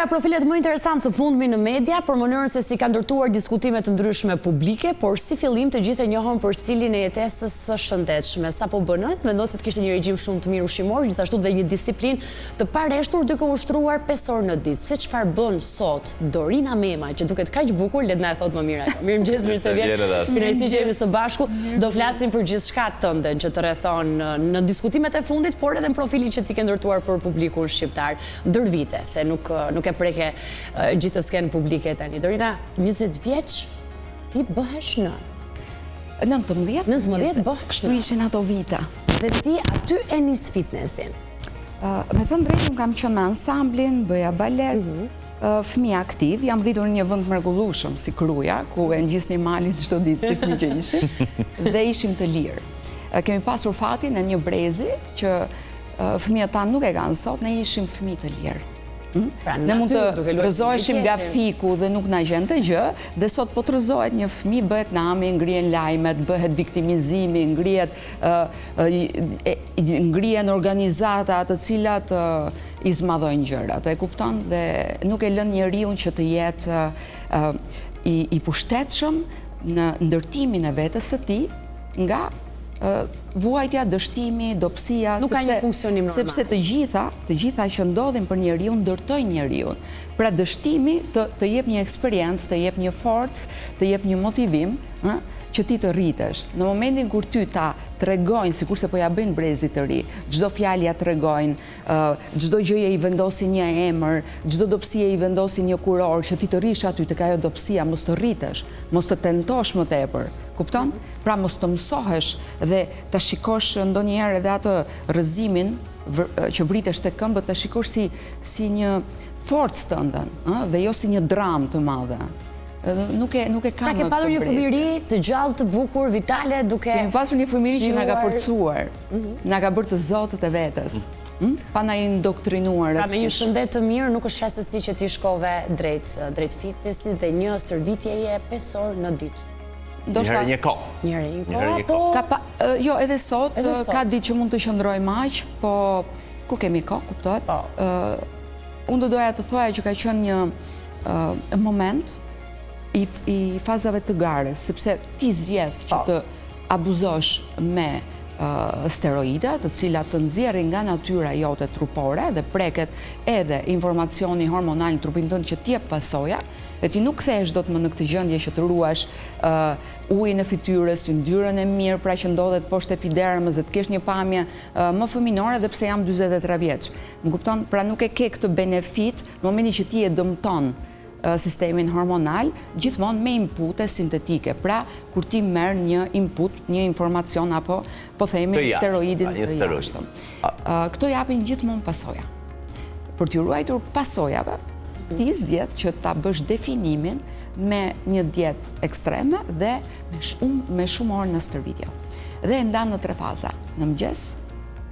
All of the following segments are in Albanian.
nga profilet më interesantë së fundmi në media për mënyrën se si ka ndërtuar diskutime të ndryshme publike, por si fillim të gjithë e njohën për stilin e jetesës së shëndetshme. Sa po bënën, vendosi të kishte një regjim shumë të mirë ushqimor, gjithashtu dhe një disiplinë të pareshtur duke ushtruar 5 orë në ditë. Se çfarë bën sot Dorina Mema, që duket kaq bukur, le të na e thot më mirë. Mirëmëngjes, mirë se vjen. Kënaqësi që jemi së bashku. Do flasim për gjithçka tënden që të rrethon në diskutimet e fundit, por edhe në profilin që ti ke ndërtuar për publikun shqiptar ndër vite, se nuk e preke gjithë të skenë publike tani. Dorina, 20 vjeç, ti bëhesh në 19 bëhesh. Kështu ishin ato vita. Dhe ti aty e nis fitnessin. Me thënë drejtën kam qenë me ansamblin, bëja balet, fëmijë aktiv, jam rritur në një vend mrekullueshëm si Kruja, ku e ngjisni malin çdo ditë si fëmijë që ishim, dhe ishim të lirë. Kemi pasur fatin e një brezi që fëmijët tanë nuk e kanë sot, ne ishim fëmijë të lirë. Ne mund të rëzoheshim nga fiku dhe nuk na gjente gjë, dhe sot po të rëzohet një fëmijë, bëhet nami, ngrihen lajmet, bëhet viktimizimi, ngrihen organizata të cilat i zmadhojnë gjërat. E kupton, dhe nuk e lën njeriu që të jetë i pushtetshëm në ndërtimin e vetes së tij nga vuajtja, dështimi, dobësia, nuk ka një funksionim normal. Sepse të gjitha që ndodhin për njeriu ndërtojnë njeriu. Pra dështimi të jep një eksperiencë, të jep një forcë, të jep një motivim që ti të rritesh. Në momentin kur ty ta tregojnë, sikurse po ja bëjnë brezit të ri, çdo fjalë ja tregojnë, çdo gjëje i vendosin një emër, çdo dobësie i vendosin një kuror, që ti të rish aty tek ajo dobësia, mos të rritesh, mos të tentosh më tepër. Kupton? Pra mos të mësohesh dhe ta shikosh ndonjëherë edhe atë rrëzimin që vritesh tek këmbët, ta shikosh si një forcë tënde, dhe jo si një dramë të madhe. Nuk e Pra kam ke pasur një fëmijëri të gjallë, të bukur, vitale, duke kemi pasur një fëmijëri që na ka forcuar, na ka bërë të zotët e vetes, pa na indoktrinuar. Pra me një shëndet të mirë nuk është rastësi që ti shkove drejt fitnessit dhe një stërvitjeje 5 orë në ditë. Njëherë një kohë. Jo, edhe sot ka ditë që mund të qëndroj aq, po kur kemi kohë, kuptohet. Unë do doja të thoja që ka qenë një moment i fazave të gares, sepse ti zgjedh që të abuzosh me steroide, të cilat të nxjerrin nga natyra jote trupore dhe preket edhe informacioni hormonal në trupin tënd që t'jep pasoja, dhe ti nuk kthehesh dot më në këtë gjendje që të ruash ujin e fytyrës, yndyrën e mirë, pra që ndodhet poshtë epidermës, dhe të kesh një pamje më fëminore, dhe pse jam 43 vjeç. Më kupton? Pra nuk e ke këtë benefit në momentin që ti e dëmton sistemin hormonal, gjithmonë me inpute sintetike. Pra, kur ti merr një input, një informacion, apo po themi steroidin të jashtëm. Këto japin gjithmonë pasoja. Për t'ju ruajtur pasojave, ti zgjedh që ta bësh definimin me një dietë ekstreme dhe me shumë orë në stërvitje. Dhe e ndan në 3 faza: në mëngjes,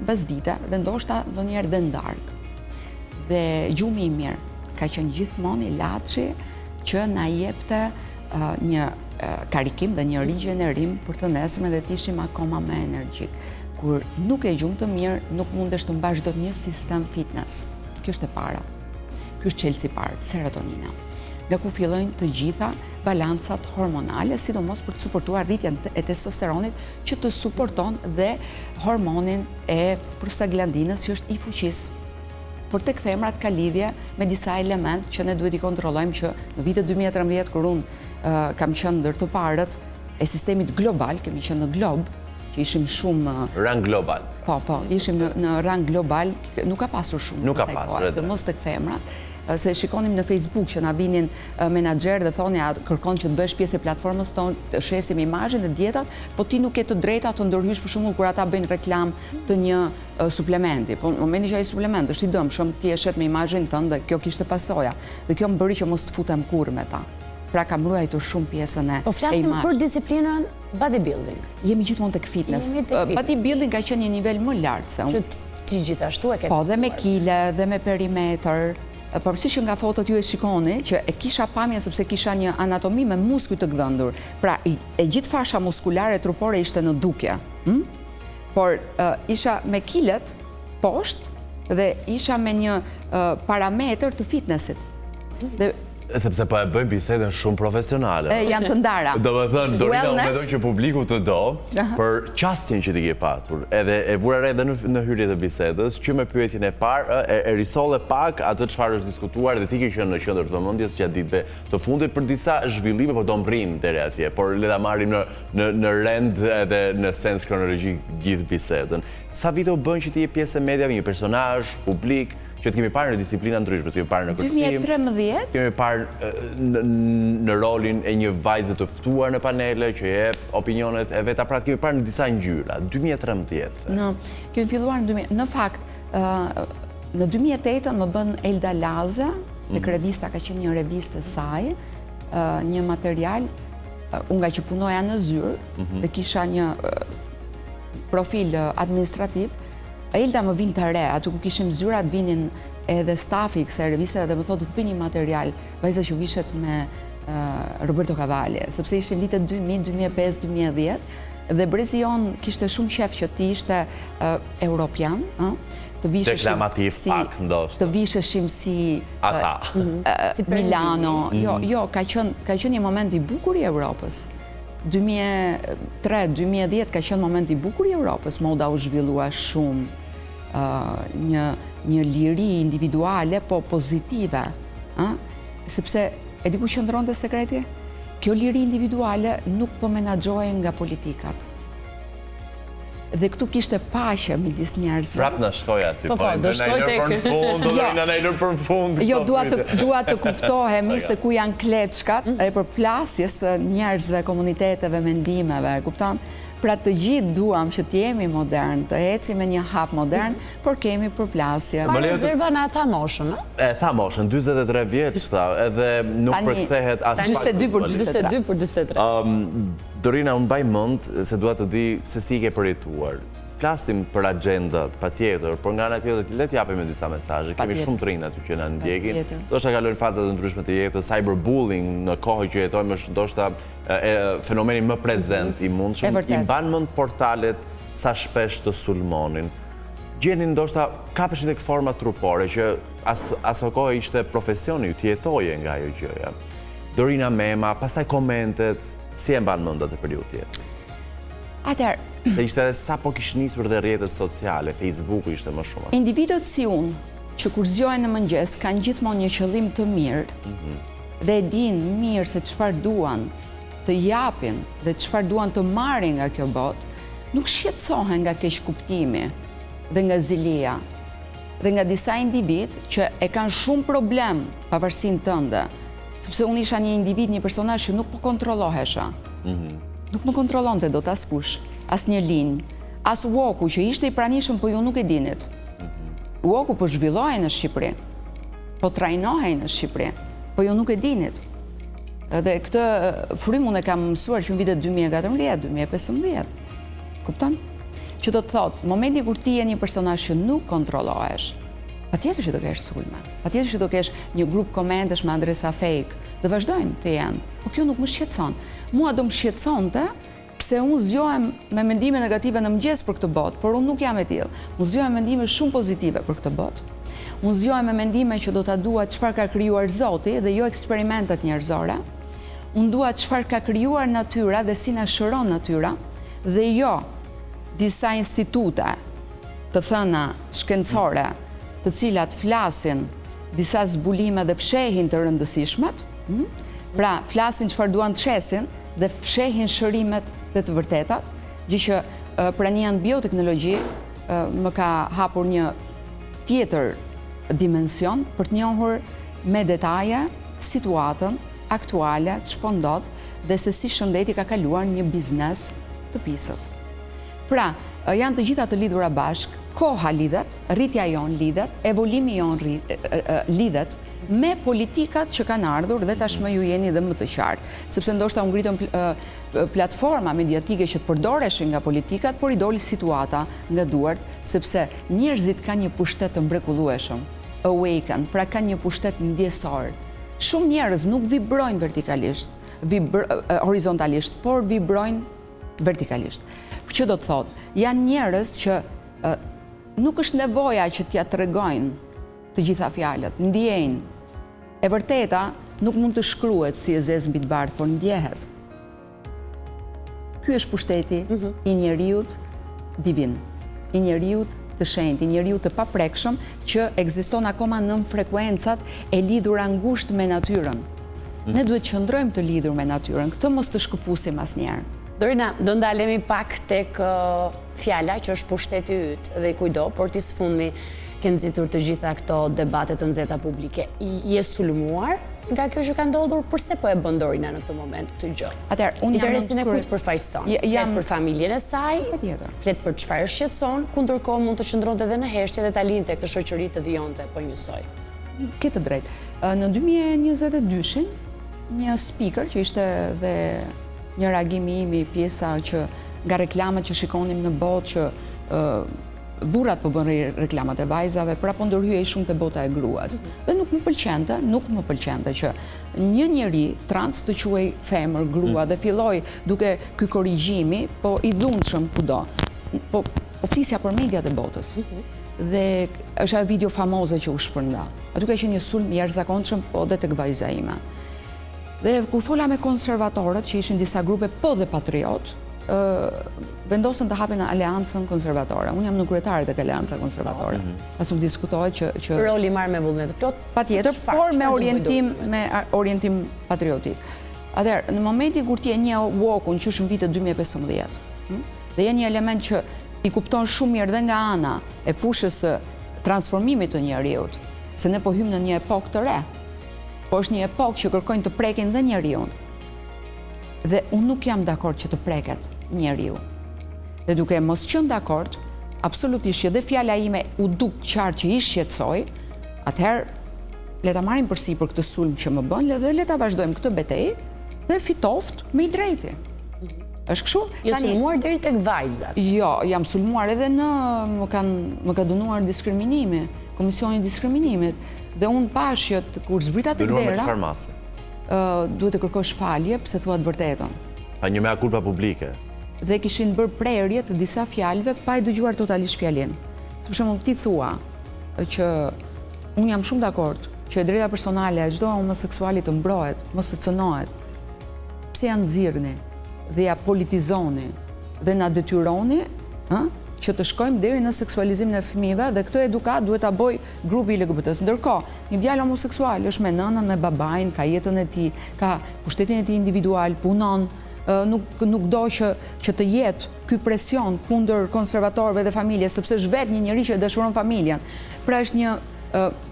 bazdite dhe ndoshta ndonjëherë dhe darkë. Dhe gjumi i mirë ka qenë gjithmonë ilaçi që na jepte një karikim dhe një rigjenerim për të nesërmen dhe të ishim akoma më energjik. Kur nuk e gjumë të mirë, nuk mundesh të mbash dot një sistem fitness. Kjo është e para. Ky është çelësi i parë, serotonina. Nga ku fillojnë të gjitha balancat hormonale, sidomos për të suportuar rritjen e testosteronit që të suporton dhe hormonin e prostaglandinës që është i fuqisë. Por tek femrat ka lidhje me disa element që ne duhet i kontrollojmë, që në vitet 2013, kur unë kam qenë ndër të parët e sistemit global, kemi qenë në glob, që ishim shumë... Rang global. Po, ishim në rang global, nuk ka pasur shumë. Nuk ka pasur, se mos tek femrat. Se shikonim në Facebook që na vinin menaxher dhe thonin kërkon që të bësh pjesë e platformës tonë, të shesim imazhin dhe dietat, po ti nuk ke të drejta të ndërhysh për shembull kur ata bëjnë reklam të një suplementi. Po në momentin që ai suplement është i dëmshëm, ti e shet me imazhin tënd dhe kjo kishte pasoja. Dhe kjo më bëri që mos të futem kurrë me ta. Pra kam ruajtur shumë pjesën e imazhit. Po flasim për disiplinën bodybuilding. Jemi gjithmonë tek fitness. Bodybuilding ka qenë një nivel më lart se unë. Që ti gjithashtu e ke. Po, dhe me kile, dhe me perimetër. Përveçse që nga fotot ju e shikoni që e kisha pamjen sepse kisha një anatomi me muskuj të gdhëndur. Pra, e gjithë fasha muskulare trupore ishte në dukje. Por isha me kilet poshtë dhe isha me një parametër të fitnessit. Sepse po e bëjmë bisedën shumë profesionale. Janë të ndara. Do më thënë, Dorina, me do që publiku të do, për qastin që ti ke patur, edhe e vura re edhe në hyrje të bisedës, që me pyetjen e parë, e risole pak atë çfarë është diskutuar, dhe ti ke qenë në qendër të vëmendjes gjatë ditëve të fundit për disa zhvillime, por do mbrim deri atje, por le ta marrim në rend edhe në sens kronologjik gjithë bisedën. Sa vite u bën që ti je pjesë e mediave, një personazh publik, që të kemi parë në disiplina ndryshme, të kemi parë në kërcim, 2013? kemi parë në rolin e një vajze të ftuar në panele, që jep opinionet e veta, pra të kemi parë në disa ngjyra, 2013. Kemi filluar në 2013. Në fakt, në 2008 më bën Elda Laza, në Revista ka qenë një revistë e saj, një material, unë nga që punoja në zyrë, dhe kisha një profil administrativ, Elda më vinë të re, aty ku kishim zyrat vinin edhe stafi kësaj reviste dhe më thotë të bëni material, vajza që vishet me Roberto Cavalli, sepse ishin vitet 2000, 2005, 2010, dhe brezi jonë kishte shumë qef që ti ishte europian, deklamativ pak ndoshta. Të visheshim si ata. Si Milano. Jo, ka qenë një moment i bukur i Europës. 2003-2010 ka qenë moment i bukur i Europës, moda u zhvillua shumë, një liri individuale, po pozitive, sepse, e di ku qëndronte sekreti? Kjo liri individuale nuk po menaxhohej nga politikat. Dhe këtu kishte paqe midis njerëzve. Prap në shkoj aty, po do shkoj tek në për fund. Jo, dua të kuptohemi se ku janë kleçkat e përplasjes njerëzve, komuniteteve, mendimeve, kupton? Pra të gjithë duam që t'jemi modern, të ecim me një hap modern, por kemi përplasje. Pa rezerva në tha moshën, e? Tha moshën, 23 vjeç, edhe nuk përkthehet as pak. 22 për 23. Dorina, unë baj mend se dua të di se si i ke përjetuar. Flasim për agendat, patjetër, por nga ana tjetër le të japim disa mesazhe. Kemi shumë të rinj aty që na ndjekin. Do të kalojnë fazat e ndryshme të jetës, cyberbullying në kohën që jetojmë është ndoshta fenomeni më prezent i mundshëm. I mban mend portalet sa shpesh të sulmonin. Gjenin ndoshta kapeshin tek forma trupore që aso kohë ishte profesioni, të jetoje nga ajo gjëja. Dorina Mema, pastaj komentet, si e mban mend atë periudhë jetës? Atëherë, se ishte edhe sa po kishë nisur dhe rrjetet sociale, Facebooku ishte më shumë. Individët si unë, që kur zgjohen në mëngjes, kanë gjithmonë një qëllim të mirë, dhe e dinë mirë se çfarë duan të japin dhe çfarë duan të marrin nga kjo botë, nuk shqetësohen nga keqkuptimi dhe nga zilia, dhe nga disa individ që e kanë shumë problem pavarësinë tënde, sepse unë isha një individ, një personazh që nuk po kontrollohesha. Nuk më kontrollonte dot askush, as një linjë, as woku që ishte i pranishëm, po ju nuk e dinit. Woku po zhvillohej në Shqipëri, po trajnohej në Shqipëri, po ju nuk e dinit. Dhe këtë frymun e kam mësuar që në vitet 2014, 2015. Kupton? Që do të thotë, momenti kur ti je një personazh që nuk kontrollohesh, patjetër që do kesh sulme, patjetër që do kesh një grup komentesh me adresa fake, dhe vazhdojnë të jenë, po kjo nuk më shqetëson. Mua do më shqetësonte pse unë zgjohem me mendime negative në mëngjes për këtë botë, por unë nuk jam e tillë. Unë zgjohem me mendime shumë pozitive për këtë botë. Unë zgjohem me mendime që do ta dua çfarë ka krijuar Zoti dhe jo eksperimentet njerëzore. Unë dua çfarë ka krijuar natyra dhe si na shëron natyra, dhe jo disa institute të thëna shkencore, të cilat flasin disa zbulime dhe fshehin të rëndësishmet, pra flasin çfarë duan të shesin dhe fshehin shërimet dhe të vërtetat, gjë që prania në bioteknologji më ka hapur një tjetër dimension për të njohur me detaje situatën aktuale, ç'po ndodh dhe se si shëndeti ka kaluar një biznes të pisët. Pra, janë të gjitha të lidhura bashk, koha lidhet, rritja jon lidhet, evolimi jon lidhet me politikat që kanë ardhur dhe tashmë ju jeni dhe më të qartë. Sepse ndoshta u ngritën platforma mediatike që të përdoreshin nga politikat, por i doli situata nga duart, sepse njerëzit kanë një pushtet të mrekullueshëm, awaken, pra kanë një pushtet ndjesor. Shumë njerëz nuk vibrojnë vertikalisht, horizontalisht, por vibrojnë vertikalisht. Që do të thotë, janë njerëz që nuk është nevoja që t'ja tregojnë të gjitha fjalët, ndjejnë, E vërteta nuk mund të shkruhet si e zezë mbi të bardhë, por ndjehet. Ky është pushteti i njeriut divin, i njeriut të shenjtë, i njeriut të paprekshëm që ekziston akoma në frekuencat e lidhura ngushtë me natyrën. Ne duhet që qëndrojmë të lidhur me natyrën, këtë mos të shkëpusim asnjëherë. Dorina, do ndalemi pak tek fjala që është pushteti yt dhe i kujdo, por ti sfundmi ke nxitur të gjitha këto debate të nxehta publike. Je sulmuar nga kjo që ka ndodhur, përse po e bën Dorina në këtë moment këtë gjë? Atëherë, unë jam interesin e kujt përfaqëson? Flet për familjen e saj, flet për çfarë shqetëson, ku ndërkohë mund të qëndronte edhe në heshtje dhe ta linte këtë shoqëri të vijonte po njësoj. Ke të drejtë. Në 2022-shin, një speaker që ishte dhe një reagimi imi pjesa që nga reklamat që shikonim në botë që burrat po bën reklamat e vajzave, por apo ndërhyej shumë te bota e gruas. Dhe nuk më pëlqente që një njeri trans të quhej femër, grua dhe filloi duke ky korrigjimi, po i dhunshëm kudo. Po flisja për mediat e botës. Dhe është ajo video famoze që u shpërnda. Aty ka qenë një sulm i jashtëzakonshëm, po dhe tek vajza ime. Dhe kur fola me konservatorët, që ishin disa grupe, po dhe patriot, vendosën të hapin aleancën konservatore. Unë jam në kryetare të aleanca konservatore. As nuk diskutohet që... Roli marrë me vullnet plot? Patjetër, por me orientim patriotik. Atëherë, në momenti kur ti e një walk-un që është në vitet 2015, dhe je një element që i kupton shumë mirë dhe nga ana e fushës së transformimit të njeriut, se ne po hymë në një epokë të re, po është një epokë që kërkojnë të prekin dhe njeriun. Dhe unë nuk jam dakord që të preket njeriu. Dhe duke mos qenë dakord, absolutisht që dhe fjala ime u duk qartë që i shqetësoj, atëherë le ta marrim përsipër këtë sulm që më bën dhe le ta vazhdojmë këtë betejë dhe fitoft me i drejti. Është kështu? Je sulmuar deri tek vajzat? Jo, jam sulmuar edhe më ka dënuar diskriminimi, Komisioni i Diskriminimit, dhe unë pash që kur zbrita tek dera. Dënuar me çfarë mase? Duhet të kërkosh falje pse thua të vërtetën. Pa një mea culpa publike. Dhe kishin bërë prerje të disa fjalëve pa e dëgjuar totalisht fjalin. Për shembull, ti thua që unë jam shumë dakord që e drejta personale e çdo homoseksuali të mbrohet, mos të cënohet. Pse ja nxirrni dhe ja politizoni dhe na detyroni, që të shkojmë deri në seksualizimin e fëmijëve dhe këtë edukat duhet ta bëj grupi LGBT-s. Ndërkohë, një djalë homoseksual është me nënën, me babain, ka jetën e tij, ka pushtetin e tij individual, punon, nuk do që të jetë ky presion kundër konservatorëve dhe familjes, sepse është vetë një njerëz që dashuron familjen. Pra është një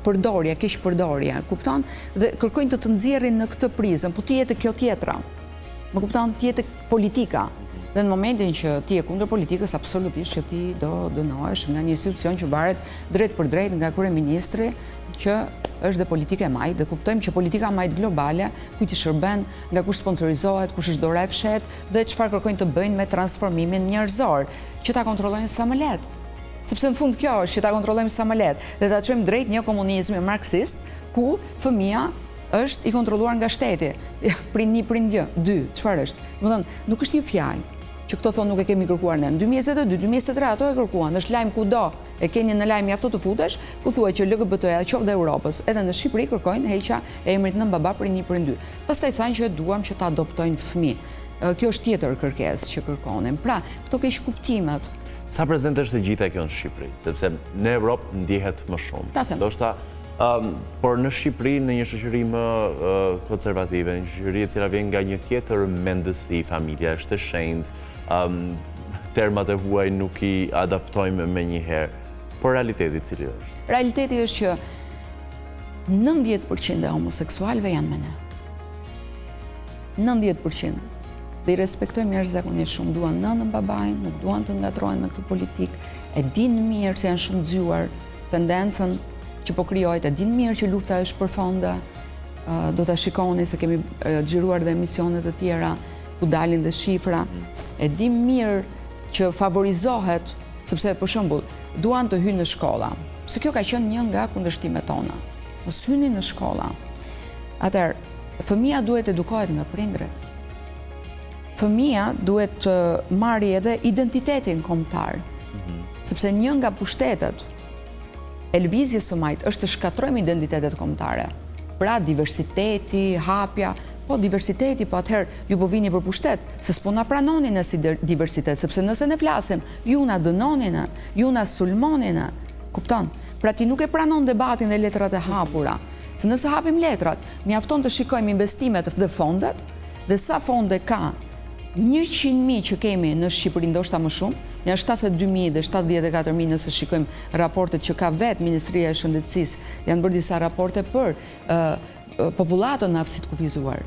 përdorje, keq përdorje, kupton? Dhe kërkojnë të nxjerrin në këtë prizëm, po ti jetë kjo tjetra. Më kupton, ti jetë politika. Dhe në momentin që ti e kundër politikës, absolutisht që ti do dënohesh nga një institucion që varet drejt për drejt nga kryeministri, që është dhe politike e majt, dhe kuptojmë që politika majt globale, kujt i shërben, nga kush sponsorizohet, kush është dora e fshet, dhe çfarë kërkojnë të bëjnë me transformimin njerëzor, që ta kontrollojnë sa më lehtë. Sepse në fund kjo është që ta kontrollojmë sa më lehtë, dhe ta çojmë drejt një komunizmi marksist, ku fëmia është i kontrolluar nga shteti. Prind 1, prind 2, çfarë është? Domethënë, nuk është një fjalë që këto thonë nuk e kemi kërkuar ne. Në 2022, 2023 ato e kërkuan, është lajm kudo. E keni në lajm mjafto të futesh, ku thuhet që LGBT-ja qoftë dhe Europës, edhe në Shqipëri kërkojnë heqja e emrit nën baba prind 1, prind 2. Pastaj thanë që duam që ta adoptojnë fëmijë. Kjo është tjetër kërkesë që kërkonin. Pra, këto keq kuptimet. Sa prezente është e gjitha kjo në Shqipëri? Sepse në Europë ndjehet më shumë. Ta them. Ndoshta, por në Shqipëri, në një shoqëri më konservative, një shoqëri e cila vjen nga një tjetër mendësi, familja është e shenjtë, termat e huaj nuk i adaptojmë me njëherë, por realiteti cili është? Realiteti është që 90% e homoseksualve janë me ne. 90%. Dhe i respektojmë jashtëzakonisht shumë, duan nënën, babain, nuk duan të ngatrohen me këtë politikë, e dinë mirë se janë shumë zgjuar tendencën që po krijohet, e dinë mirë që lufta është përfonde, do ta shikoni se kemi xhiruar dhe emisione të tjera ku dalin dhe shifra, e dim mirë që favorizohet, sepse për shembull, duan të hyjnë në shkolla. Se kjo ka qenë një nga kundërshtimet tona. Mos hyni në shkolla. Atëherë, fëmia duhet edukohet nga prindrit. Fëmia duhet të marrë edhe identitetin kombëtar. Sepse një nga pushtetet e lëvizjes së majt është të shkatrojmë identitetet kombëtare. Pra diversiteti, hapja, po diversiteti, po atëherë ju po vini për pushtet, se s'po na pranonin në si diversitet, sepse nëse ne flasim, ju na dënonin, ju na sulmonin, kupton? Pra ti nuk e pranon debatin dhe letrat e hapura, se nëse hapim letrat, mjafton të shikojmë investimet dhe fondet, dhe sa fonde ka 100.000 që kemi në Shqipëri, ndoshta më shumë, nga 72.000 dhe 74.000 nëse shikojmë raportet që ka vetë Ministria e Shëndetësisë, janë bërë disa raporte për popullatën me aftësi të kufizuar.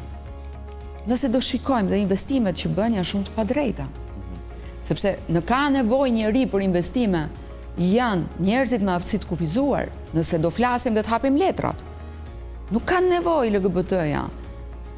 Nëse do shikojmë dhe investimet që bën janë shumë të padrejta. Sepse në ka nevojë njeri për investime janë njerëzit me aftësi të kufizuar, nëse do flasim dhe të hapim letrat. Nuk kanë nevojë LGBT-ja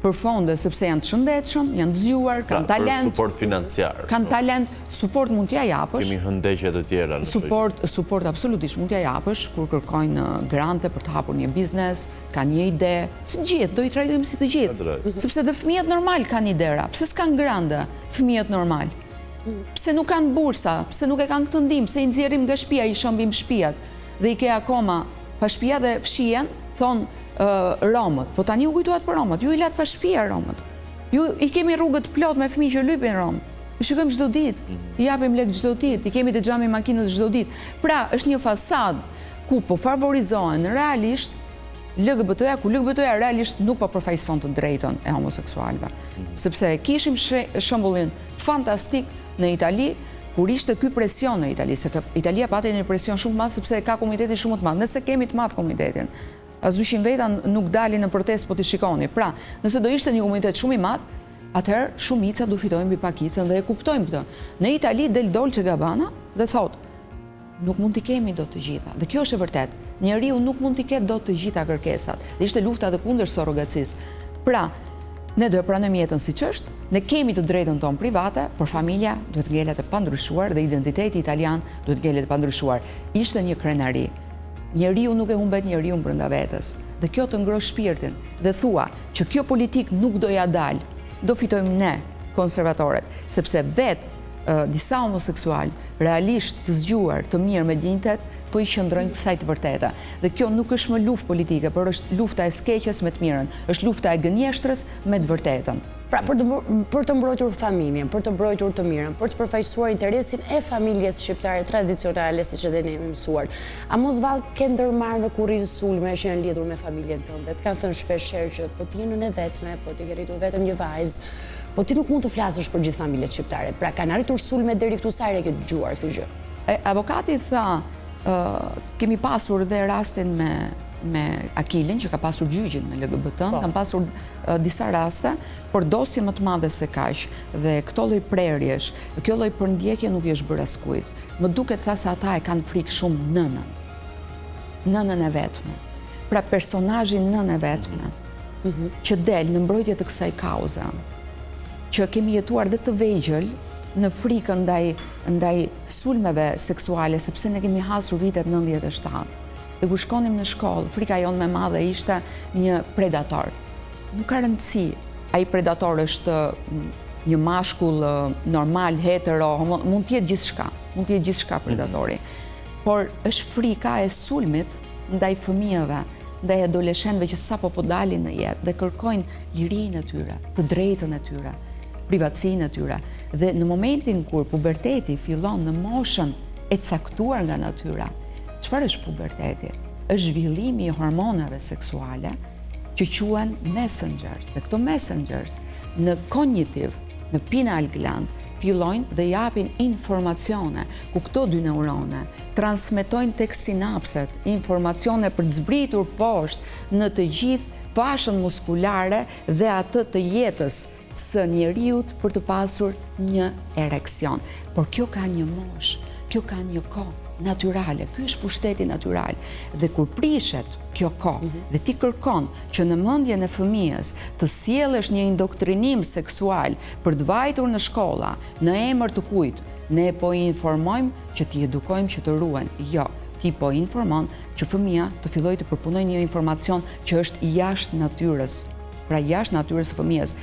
për fonde, sepse janë të shëndetshëm, janë të zgjuar, kanë talent. Për suport financiar. Kanë talent, suport mund t'ja japësh. Kemi hëndegje të tjera. Suport absolutisht mund t'ja japësh, kur kërkojnë grante për të hapur një biznes, ka një ide, si të gjithë, do i trajtojmë si të gjithë. Sepse dhe fëmijët normal kanë idera, pse s'kanë grande fëmijët normal? Pse nuk kanë bursa, pse nuk e kanë këtë ndim, pse i nxjerrim nga shtëpia, i shëmbim shtëpiat, dhe i ke akoma pa shtëpia dhe fshihen, thonë Romët, po tani u kujtuat për Romët, ju i latë pa shtëpia Romët. Ju i kemi rrugët plot me fëmijë që lypin Romë. I shikojmë çdo ditë, i japim lek çdo ditë, i kemi të xhami makinës çdo ditë. Pra, është një fasad ku po favorizohen realisht LGBT-ja, ku LGBT-ja realisht nuk po përfaqëson të drejtën e homoseksualëve. Sepse kishim shembullin fantastik në Itali, kur ishte ky presion në Itali, se Italia pati një presion shumë të madh sepse ka komunitetin shumë të madh. Nëse kemi të madh komunitetin, as dyshim veta nuk dalin në protest po t'i shikoni. Pra, nëse do ishte një komunitet shumë i madh, atëherë shumica do fitojnë mbi pakicën dhe e kuptojmë këtë. Në Itali del Dolce Gabbana dhe thotë, nuk mund t'i kemi do të gjitha. Dhe kjo është e vërtet. Njeriu nuk mund t'i ketë do të gjitha kërkesat. Dhe ishte lufta e kundër surrogacisë. Pra, ne do e pranojmë jetën siç është, ne kemi të drejtën tonë private, por familja duhet ngelet e pandryshuar dhe identiteti italian duhet ngelet e pandryshuar. Ishte një krenari. Njeriu nuk e humbet njeriu brenda vetes. Dhe kjo të ngro shpirtin dhe thua që kjo politik nuk do ja dal. Do fitojmë ne, konservatorët, sepse disa homoseksual realisht të zgjuar, të mirë me dinjtet, po i qëndrojnë kësaj të vërteta. Dhe kjo nuk është më luftë politike, por është lufta e skeqes me të mirën, është lufta e gënjeshtrës me të vërtetën. Pra, për të mbrojtur familjen, për të mbrojtur të mirën, për të përfaqësuar interesin e familjes shqiptare tradicionale, siç edhe ne jemi mësuar. A mos vallë ke ndërmarrë në kurriz sulme që janë lidhur me familjen tënde? Të kanë thënë shpeshherë që po ti je në vetme, po ti ke rritur vetëm një vajzë, po ti nuk mund të flasësh për gjithë familjet shqiptare. Pra, kanë arritur sulme deri këtu sa herë ke dëgjuar këtë gjë? Avokati tha, kemi pasur dhe rastin me Akilin, që ka pasur gjyqin me LGBT, kam pasur disa raste, por dosje më të madhe se kaq, dhe këto lloj prerjesh, kjo lloj përndjekje nuk i është bërë askujt. Më duket se ata e kanë frikë shumë nënën e vetme. Pra personazhin nënë e vetme, që del në mbrojtje të kësaj kauze, që kemi jetuar dhe të vegjël në frikën ndaj sulmeve seksuale, sepse ne kemi hasur vitet 97. Dhe kur shkonim në shkollë, frika jonë me madhe ishte një predator. Nuk ka rëndësi, ai predator është një mashkull normal, hetero, mund t'jetë gjithçka predatori. Por është frika e sulmit ndaj fëmijëve, ndaj adoleshentëve që sapo po dalin në jetë dhe kërkojnë lirinë e tyre, të drejtën e tyre, privatësinë e tyre. Dhe në momentin kur puberteti fillon në moshën e caktuar nga natyra, çfarë është puberteti? Është zhvillimi i hormonave seksuale që quhen messengers. Dhe këto messengers në kognitiv, në pineal gland, fillojnë dhe japin informacione, ku këto dy neurone transmetojnë tek sinapset informacione për të zbritur poshtë në të gjithë fashën muskulare dhe atë të jetës së njeriut për të pasur një ereksion. Por kjo ka një moshë, kjo ka një kohë natyrale, ky është pushteti natyral. Dhe kur prishet kjo kohë dhe ti kërkon që në mendjen e fëmijës të sjellësh një indoktrinim seksual për të vajtur në shkolla, në emër të kujt, ne po i informojmë që ti edukojmë që të ruhen. Jo, ti po informon që fëmia të fillojë të përpunojë një informacion që është jashtë natyrës. Pra jashtë natyrës së fëmijës.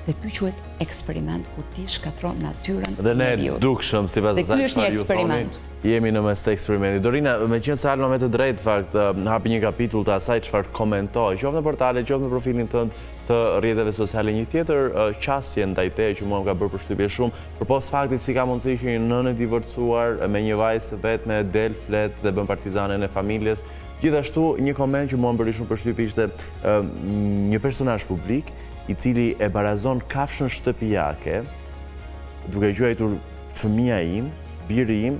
Dhe ky quhet eksperiment ku ti shkatron natyrën. Dhe ne dukshëm, sipas asaj çfarë ju thoni, jemi në mes të eksperimentit. Dorina, meqenëse se Alma me të drejtë fakt hapi një kapitull të asaj çfarë komentoi, qoftë në portale, qoftë në profilin tënd të rrjeteve sociale, një tjetër qasje ndaj teje që mua më ka bërë përshtypje shumë, përpos faktit si ka mundësi që një nënë e divorcuar me një vajzë vetme del, flet dhe bën partizane në familjes. Gjithashtu, një koment që mua më bëri shumë përshtypje ishte një personazh publik i cili e barazon kafshën shtëpiake, duke quajtur fëmia im, biri im,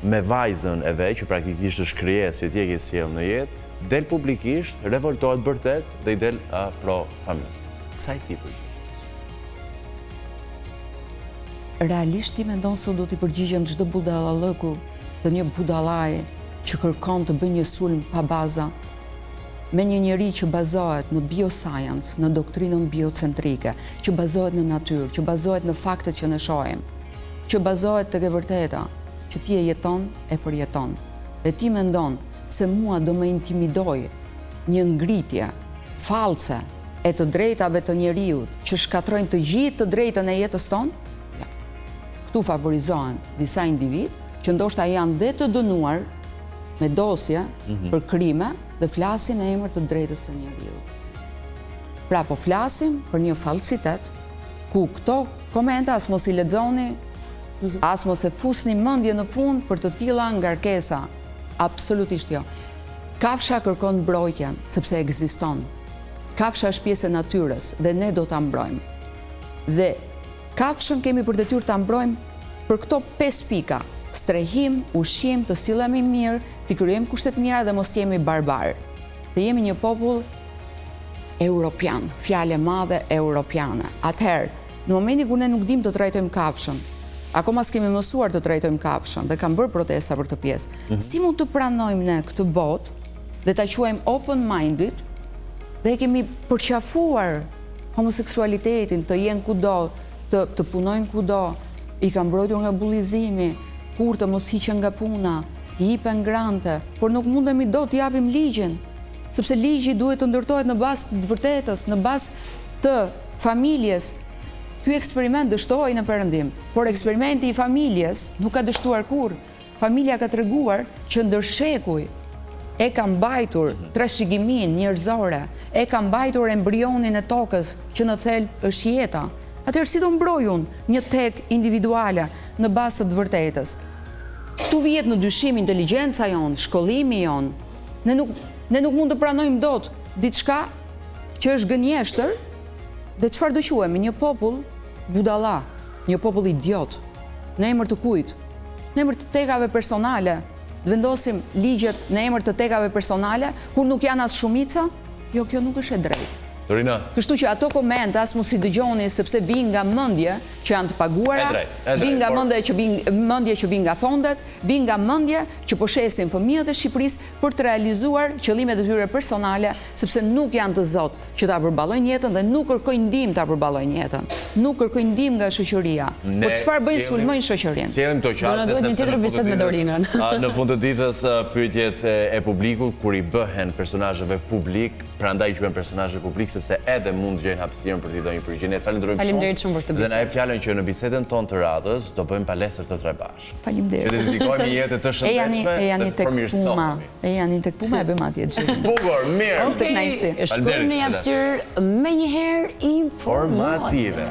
me vajzën e vet, që praktikisht është krijesë që ti e ke sjellë në jetë, del publikisht, revoltohet vërtet dhe i del pro familjes. Kësaj si përgjigjesh? Realisht ti mendon se do t'i përgjigjem çdo budallallëku të një budallaj që kërkon të bëjë një sulm pa baza, me një njeri që bazohet në bioscience, në doktrinën biocentrike, që bazohet në natyrë, që bazohet në faktet që ne shohim, që bazohet tek e vërteta, që ti e jeton e përjeton. Dhe ti mendon se mua do më intimidoj një ngritje false e të drejtave të njeriut që shkatrojnë të gjithë të drejtën e jetës tonë? Ja. Këtu favorizohen disa individ që ndoshta janë dhe të dënuar me dosje për krime dhe flasin në emër të drejtës së njeriut. Pra po flasim për një falsitet ku këto komente as mos i lexoni, as mos e fusni mendje në punë për të tilla ngarkesa. Absolutisht jo. Kafsha kërkon mbrojtjen sepse ekziston. Kafsha është pjesë e natyrës dhe ne do ta mbrojmë. Dhe kafshën kemi për detyrë ta mbrojmë për këto 5 pika: strehim, ushqim, të sillemi mirë, të krijojmë kushte të mira dhe mos jemi barbar. Të jemi një popull europian, fjalë e madhe europiane. Atëherë, në momentin kur ne nuk dim të trajtojmë kafshën, akoma s'kemi mësuar të trajtojmë kafshën dhe kam bërë protesta për këtë pjesë. Si mund të pranojmë ne këtë botë dhe ta quajmë open-minded dhe kemi përqafuar homoseksualitetin, të jenë kudo, të punojnë kudo, i ka mbrojtur nga bullizimi, kur të mos hiqen nga puna, të hipen grante, por nuk mundemi do të japim ligjin, sepse ligji duhet të ndërtohet në bazë të vërtetës, në bazë të familjes. Ky eksperiment dështoi në perëndim, por eksperimenti i familjes nuk ka dështuar kurrë. Familja ka treguar që ndër shekuj e ka mbajtur trashëgimin njerëzore, e ka mbajtur embrionin e tokës që në thelb është jeta. Atëherë si do mbrojun një tek individuale në bazë të vërtetës? Ktu vihet në dyshim inteligjenca jon, shkollimi jon. Ne nuk mund të pranojmë dot diçka që është gënjeshtër. Dhe çfarë do quhemi? Një popull budalla, një popull idiot. Në emër të kujt? Në emër të tekave personale. Të vendosim ligjet në emër të tekave personale kur nuk janë as shumica? Jo, kjo nuk është e drejtë. Dorina. Kështu që ato komente as mos i dëgjoni sepse vijnë nga mendje që janë të paguara, vijnë nga mendje që vijnë nga fondet, vijnë nga mendje që po shesin fëmijët e Shqipërisë për të realizuar qëllimet e tyre personale, sepse nuk janë të zot që ta përballojnë jetën dhe nuk kërkojnë ndihmë ta përballojnë jetën. Nuk kërkojnë ndihmë nga shoqëria. Po çfarë bëjnë? Sulmojnë shoqërinë. Sjellim këto çaste. Do na duhet një tjetër bisedë me Dorinën. Në fund të ditës pyetjet e publikut kur i bëhen personazheve publik, prandaj quhen personazhe publik sepse edhe mund të gjejnë hapësirën për t'i dhënë një përgjigje. Faleminderit shumë për këtë bisedë. Dhe na jep fjalën që në bisedën tonë të radhës do bëjmë palestër të tre bashkë. Faleminderit. Që të dedikojmë një jetë të shëndetshme dhe të përmirësohemi. E janë tek Puma e bëjmë atje çfarë. Bukur, mirë. Është kënaqësi. Shkojmë në hapësirë menjëherë informative.